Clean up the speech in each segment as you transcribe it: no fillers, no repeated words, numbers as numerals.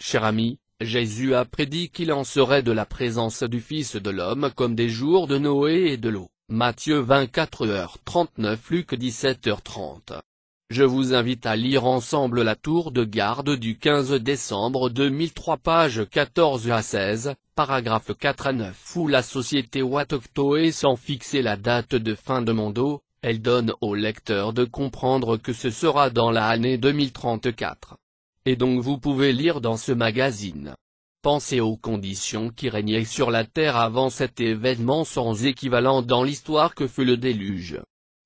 cher ami, Jésus a prédit qu'il en serait de la présence du Fils de l'homme comme des jours de Noé et de l'eau. Matthieu 24h39 Luc 17h30. Je vous invite à lire ensemble La Tour de Garde du 15 décembre 2003 pages 14 à 16, paragraphes 4 à 9 où la société Watoktoe sans fixer la date de fin de monde, elle donne au lecteur de comprendre que ce sera dans l'année 2034. Et donc vous pouvez lire dans ce magazine. Pensez aux conditions qui régnaient sur la terre avant cet événement sans équivalent dans l'histoire que fut le déluge.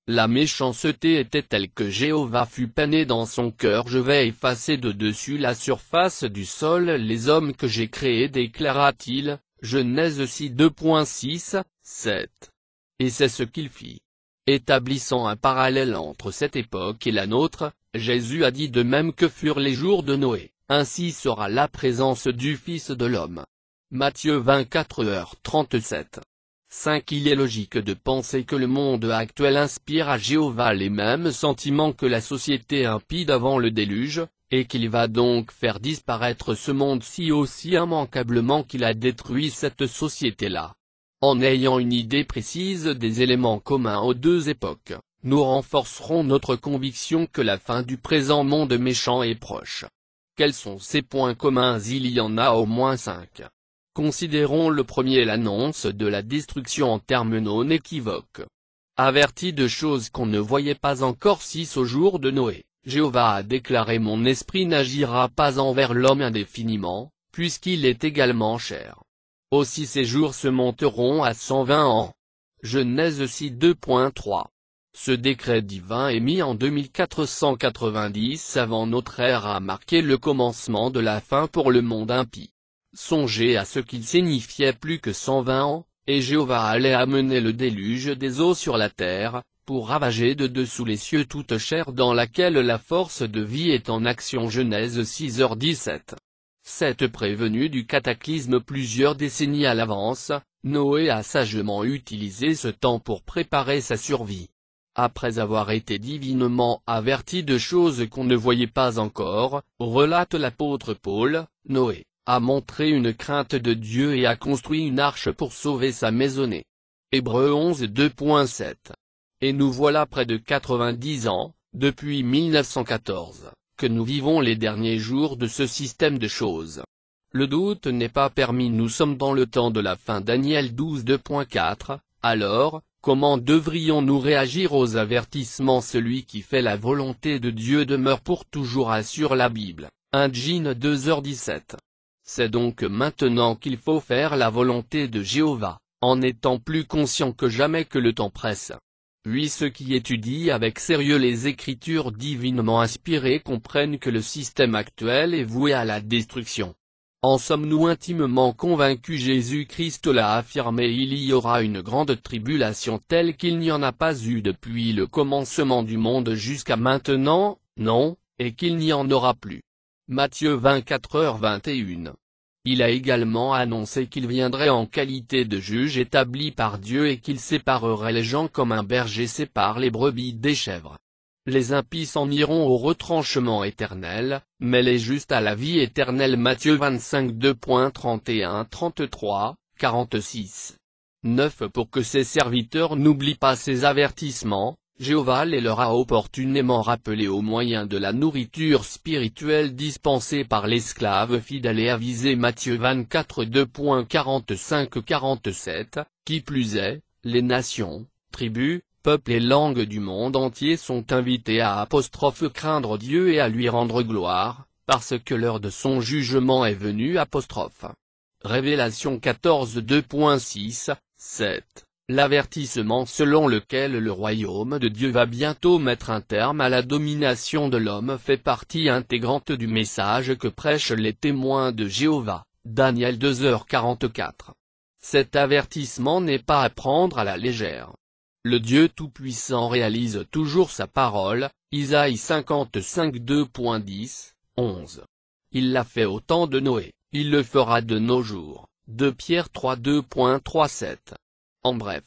La méchanceté était telle que Jéhovah fut peiné dans son cœur. Je vais effacer de dessus la surface du sol les hommes que j'ai créés, déclara-t-il, Genèse 6 7. Et c'est ce qu'il fit. Établissant un parallèle entre cette époque et la nôtre, Jésus a dit de même que furent les jours de Noé, ainsi sera la présence du Fils de l'homme. Matthieu 24h37. 5. Il est logique de penser que le monde actuel inspire à Jéhovah les mêmes sentiments que la société impie d'avant le déluge, et qu'il va donc faire disparaître ce monde-ci aussi immanquablement qu'il a détruit cette société-là. En ayant une idée précise des éléments communs aux deux époques, nous renforcerons notre conviction que la fin du présent monde méchant est proche. Quels sont ces points communs? Il y en a au moins 5. Considérons le premier, l'annonce de la destruction en termes non équivoques. Averti de choses qu'on ne voyait pas encore 6 au jour de Noé, Jéhovah a déclaré: mon esprit n'agira pas envers l'homme indéfiniment, puisqu'il est également cher. Aussi ses jours se monteront à 120 ans. Genèse 6:2.3. Ce décret divin émis en 2490 avant notre ère a marqué le commencement de la fin pour le monde impie. Songez à ce qu'il signifiait plus que 120 ans, et Jéhovah allait amener le déluge des eaux sur la terre, pour ravager de dessous les cieux toute chair dans laquelle la force de vie est en action. Genèse 6h17. Cette prévenue du cataclysme plusieurs décennies à l'avance, Noé a sagement utilisé ce temps pour préparer sa survie. Après avoir été divinement averti de choses qu'on ne voyait pas encore, relate l'apôtre Paul, Noé a montré une crainte de Dieu et a construit une arche pour sauver sa maisonnée. Hébreux 11:2.7. Et nous voilà près de 90 ans, depuis 1914, que nous vivons les derniers jours de ce système de choses. Le doute n'est pas permis, nous sommes dans le temps de la fin. Daniel 12:2.4, alors, comment devrions-nous réagir aux avertissements? Celui qui fait la volonté de Dieu demeure pour toujours, assure la Bible. 1 Jean 2h17. C'est donc maintenant qu'il faut faire la volonté de Jéhovah, en étant plus conscient que jamais que le temps presse. Oui, ceux qui étudient avec sérieux les Écritures divinement inspirées comprennent que le système actuel est voué à la destruction. En sommes-nous intimement convaincus? Jésus-Christ l'a affirmé: il y aura une grande tribulation telle qu'il n'y en a pas eu depuis le commencement du monde jusqu'à maintenant, non, et qu'il n'y en aura plus. Matthieu 24h21. Il a également annoncé qu'il viendrait en qualité de juge établi par Dieu et qu'il séparerait les gens comme un berger sépare les brebis des chèvres. Les impies s'en iront au retranchement éternel, mais les justes à la vie éternelle. Matthieu 25:2.31-33, 46. 9. Pour que ses serviteurs n'oublient pas ces avertissements, Jéhovah les leur a opportunément rappelés au moyen de la nourriture spirituelle dispensée par l'esclave fidèle et avisé. Matthieu 24:2.45-47, qui plus est, les nations, tribus, peuples et langues du monde entier sont invités à craindre Dieu et à lui rendre gloire, parce que l'heure de son jugement est venue. Révélation 14:2.6, 7. L'avertissement selon lequel le royaume de Dieu va bientôt mettre un terme à la domination de l'homme fait partie intégrante du message que prêchent les témoins de Jéhovah. Daniel 2h44. Cet avertissement n'est pas à prendre à la légère. Le Dieu Tout-Puissant réalise toujours sa parole. Isaïe 55:2.10, 11. Il l'a fait au temps de Noé, il le fera de nos jours. 2 Pierre 3:2.37. En bref,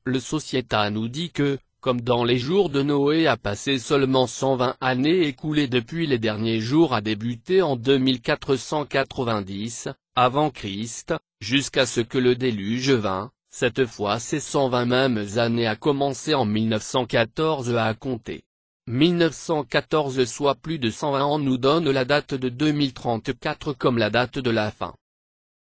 le Sociétat nous dit que, comme dans les jours de Noé a passé seulement 120 années écoulées depuis les derniers jours a débuté en 2490, avant Christ, jusqu'à ce que le déluge vint, cette fois ces 120 mêmes années a commencé en 1914 à compter. 1914 soit plus de 120 ans nous donne la date de 2034 comme la date de la fin.